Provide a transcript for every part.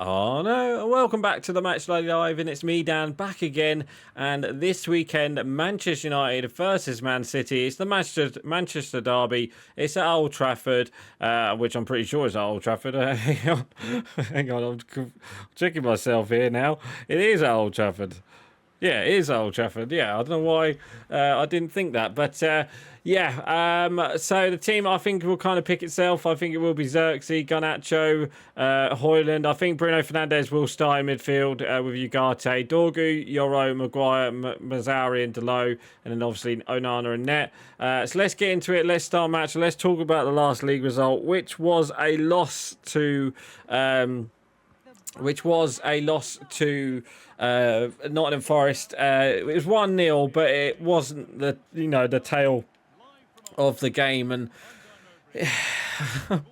Oh no, welcome back to the Match Day Live, and it's me, Dan, back again. And this weekend, Manchester United versus Man City. It's the Manchester derby. It's at Old Trafford, which I'm pretty sure is at Old Trafford. Hang on, I'm checking myself here now. It is at Old Trafford. Yeah, it is Old Trafford. Yeah, I don't know why I didn't think that. But yeah, so the team I think will kind of pick itself. I think it will be Xerxes, Garnacho, Hoyland. I think Bruno Fernandes will start in midfield with Ugarte, Dorgu, Yoro, Maguire, Mazzari and Delo, and then obviously Onana and Net. So let's get into it. Let's start match. Let's talk about the last league result, which was a loss to... Nottingham Forest. It was 1-0, but it wasn't the tail of the game. And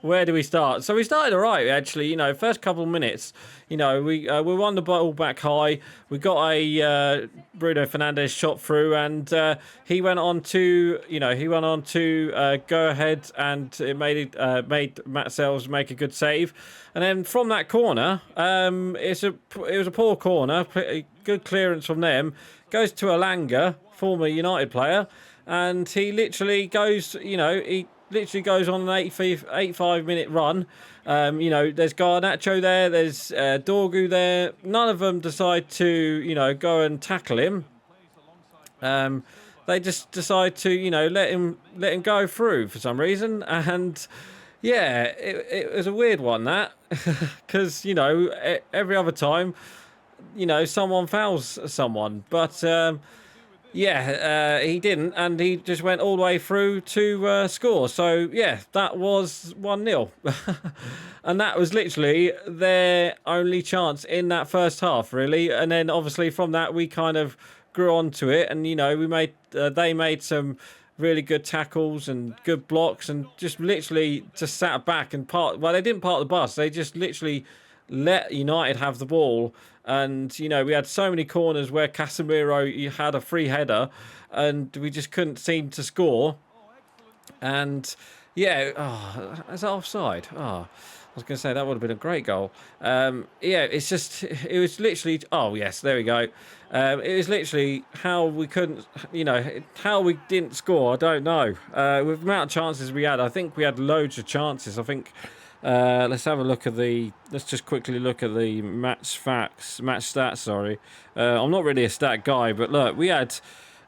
where do we start? So we started all right, actually. First couple of minutes, we won the ball back high. We got a Bruno Fernandes shot through, and he went on to go ahead, and it made Matt Sells make a good save. And then from that corner, it was a poor corner, good clearance from them. Goes to Alanga, former United player, and he literally goes, literally goes on an 85-minute run. There's Garnacho there, there's Dorgu there. None of them decide to, go and tackle him. They just decide to, let him go through for some reason. And yeah, it was a weird one, that, because every other time, someone fouls someone, but. He didn't, and he just went all the way through to score. So, yeah, that was 1-0. And that was literally their only chance in that first half, really. And then, obviously, from that, we kind of grew onto it. And, they made some really good tackles and good blocks, and just literally just sat back and they didn't park the bus. They just literally let United have the ball. And, we had so many corners where Casemiro had a free header and we just couldn't seem to score. And, yeah, is that offside? I was going to say that would have been a great goal. It was literally, oh, yes, there we go. It was literally how we couldn't, how we didn't score, I don't know. With the amount of chances we had, I think we had loads of chances. I think... let's just quickly look at the match stats, sorry. I'm not really a stat guy, but look, we had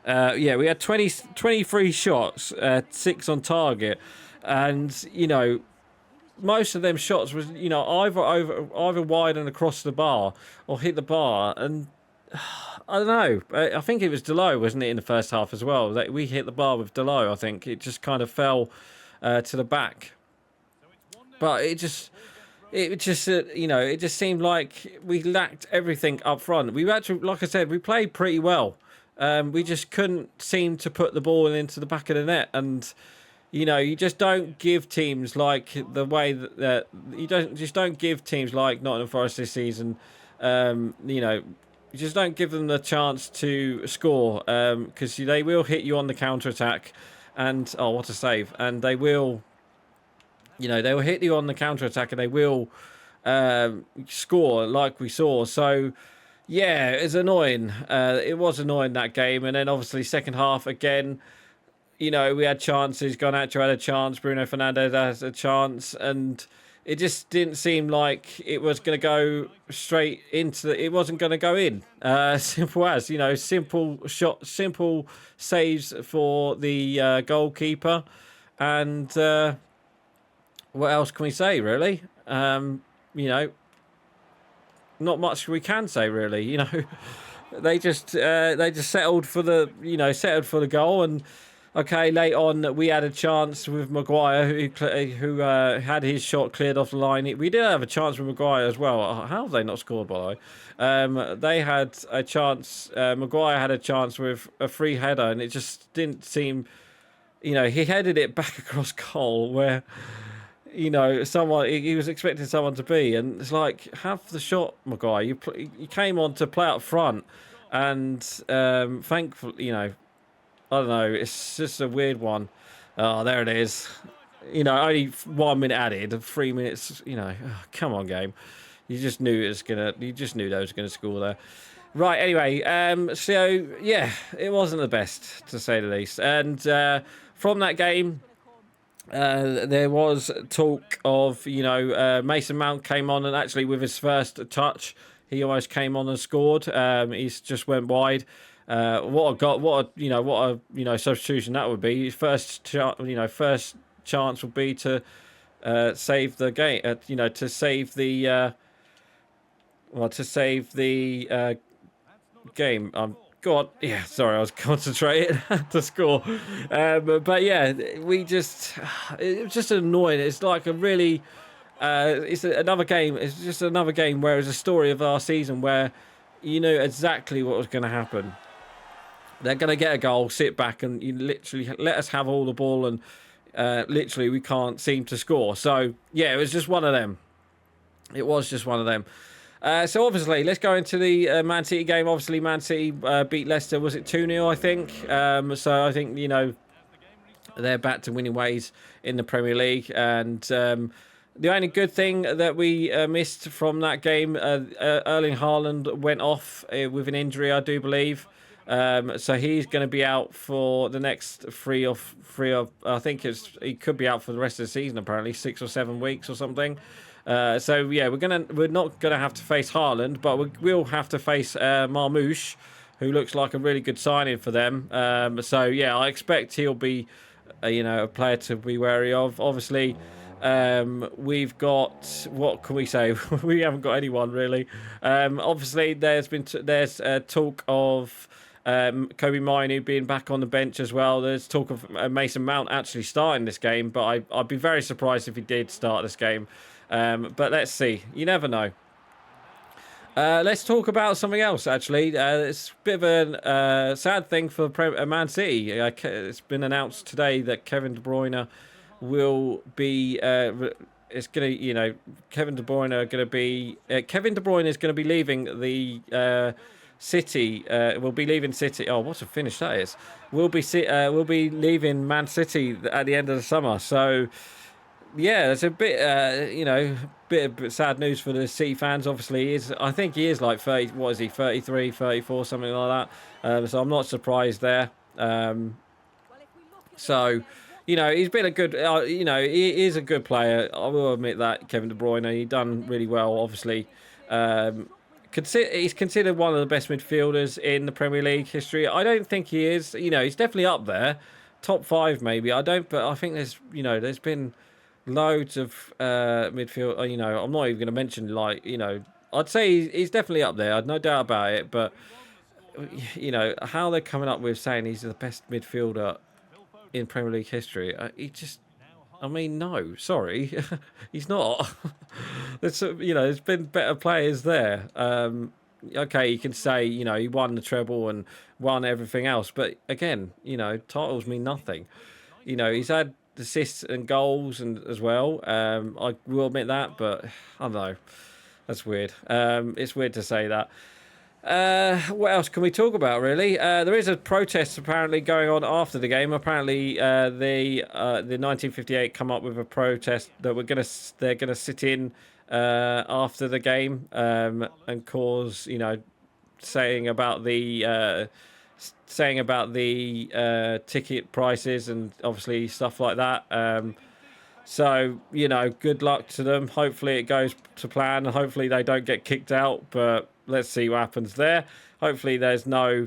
23 shots, 6 on target, and, most of them shots was, either wide and across the bar or hit the bar, and I don't know. I think it was Delo, wasn't it, in the first half as well? That we hit the bar with Delo, I think. It just kind of fell to the back. But it just seemed like we lacked everything up front. We actually, like I said, we played pretty well. We just couldn't seem to put the ball into the back of the net. And, you just don't give teams like the way that you don't give teams like Nottingham Forest this season, you just don't give them the chance to score, because they will hit you on the counter-attack. And, oh, what a save. And they will... they will hit you on the counter-attack and they will score like we saw. So, yeah, it's annoying. It was annoying, that game. And then, obviously, second half, again, we had chances. Garnacho had a chance. Bruno Fernandes has a chance. And it just didn't seem like it was going to go straight into... It wasn't going to go in. Simple as, simple shot, simple saves for the goalkeeper. And... what else can we say, really? Not much we can say, really. They just settled for the goal. And okay, late on we had a chance with Maguire, who had his shot cleared off the line. We did have a chance with Maguire as well. How have they not scored, by the way? They had a chance. Maguire had a chance with a free header, and it just didn't seem. He headed it back across goal where. Someone he was expecting someone to be, and it's like, have the shot, Maguire. You came on to play up front, and thankfully, I don't know. It's just a weird one. Oh, there it is. Only 1 minute added, 3 minutes. Oh, come on, game. You just knew you just knew they was gonna score there. Right. Anyway, so yeah, it wasn't the best to say the least. And from that game, there was talk of Mason Mount came on and actually with his first touch, he almost came on and scored. He's just went wide. What a substitution that would be. His first chance would be to save the game. To save the game. God, yeah, sorry, I was concentrating to score. But yeah, it was just annoying. It's like a really, another game. It's just another game where it's a story of our season where you know exactly what was going to happen. They're going to get a goal, sit back, and you literally let us have all the ball, and literally we can't seem to score. So yeah, it was just one of them. It was just one of them. So obviously, let's go into the Man City game. Obviously, Man City beat Leicester. Was it 2-0, I think? So I think, they're back to winning ways in the Premier League. And the only good thing that we missed from that game, Erling Haaland went off with an injury, I do believe. So he's going to be out for the next three of I think he could be out for the rest of the season, apparently 6 or 7 weeks or something. So yeah, we're not gonna have to face Haaland, but we will have to face Marmoush, who looks like a really good signing for them. So yeah, I expect he'll be a player to be wary of. Obviously, we've got, what can we say? We haven't got anyone really. Obviously, there's talk of Kobe Mainoo being back on the bench as well. There's talk of Mason Mount actually starting this game, but I'd be very surprised if he did start this game. But let's see. You never know. Let's talk about something else, actually. It's a bit of a sad thing for Man City. It's been announced today that Kevin De Bruyne will be... Kevin De Bruyne is going to be leaving the... City will be leaving City. Oh, what a finish that is! We'll be leaving Man City at the end of the summer. So, yeah, it's a bit bit of sad news for the City fans. Obviously, I think he is like 30. What is he? 33, 34, something like that. So I'm not surprised there. So, he's been a good. He is a good player. I will admit that, Kevin De Bruyne. He's done really well. Obviously. He's considered one of the best midfielders in the Premier League history. I don't think he is. He's definitely up there, top 5 maybe. But I think there's been loads of midfield. I'm not even going to mention I'd say he's definitely up there. I'd no doubt about it. But how they're coming up with saying he's the best midfielder in Premier League history, no, sorry, he's not. There's been better players there. Okay, you can say, he won the treble and won everything else, but again, titles mean nothing. He's had assists and goals and as well. I will admit that, but I don't know. That's weird. It's weird to say that. What else can we talk about, really? There is a protest apparently going on after the game. Apparently, the 1958 come up with a protest that they're gonna sit in after the game and cause saying about the ticket prices and obviously stuff like that. So, good luck to them. Hopefully it goes to plan. Hopefully they don't get kicked out, but let's see what happens there. Hopefully there's no...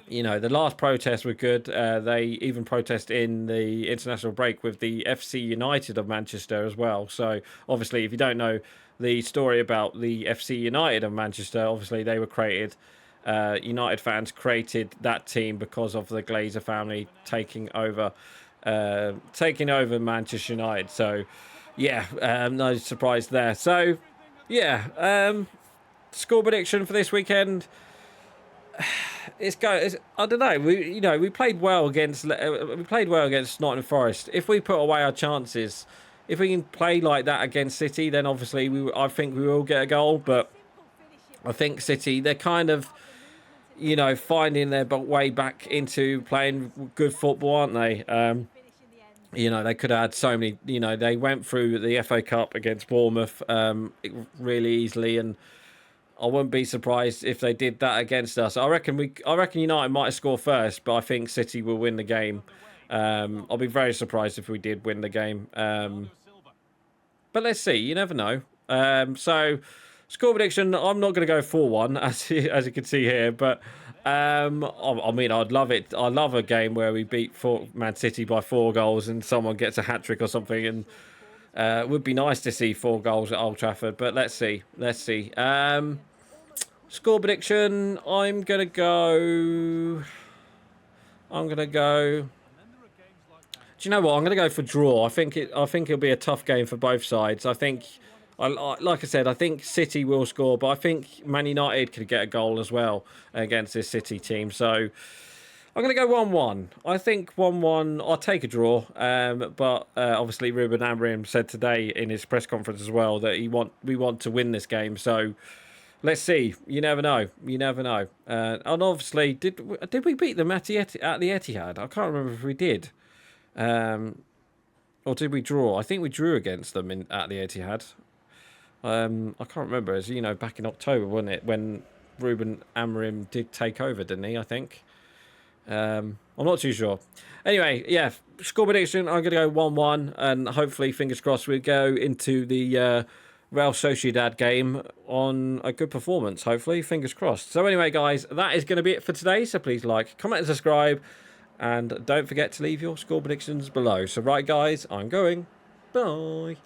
the last protests were good. They even protest in the international break with the FC United of Manchester as well. So, obviously, if you don't know the story about the FC United of Manchester, obviously they were created... United fans created that team because of the Glazer family taking over Manchester United. So, yeah, no surprise there. So, yeah, score prediction for this weekend. I don't know. We played well against Nottingham Forest. If we put away our chances, if we can play like that against City, then obviously I think we will get a goal. But I think City, they're kind of finding their way back into playing good football, aren't they? You know, they could have had so many. You know, they went through the FA Cup against Bournemouth really easily, and I wouldn't be surprised if they did that against us. I reckon United might score first, but I think City will win the game. I'll be very surprised if we did win the game. But let's see. You never know. So, score prediction. I'm not going to go 4-1, as you can see here. But I mean, I'd love it. I love a game where we beat Man City by 4 goals and someone gets a hat trick or something. And it would be nice to see 4 goals at Old Trafford. But let's see. Let's see. Score prediction. I'm gonna go. Do you know what? I'm going to go for draw. I think it'll be a tough game for both sides. Like I said, I think City will score, but I think Man United could get a goal as well against this City team. So I'm going to go 1-1. I think 1-1. I'll take a draw. But obviously, Ruben Amorim said today in his press conference as well that we want to win this game. So let's see. You never know. You never know. And obviously, did we beat them at the Etihad? I can't remember if we did. Or did we draw? I think we drew against them at the Etihad. I can't remember. As you know, back in October, wasn't it, when Ruben Amorim did take over, didn't he? I think. I'm not too sure. Anyway, yeah, score prediction. I'm going to go 1-1, and hopefully, fingers crossed, we go into the Real Sociedad game on a good performance. Hopefully, fingers crossed. So anyway, guys, that is going to be it for today. So please like, comment, and subscribe. And don't forget to leave your score predictions below. So right, guys, I'm going. Bye.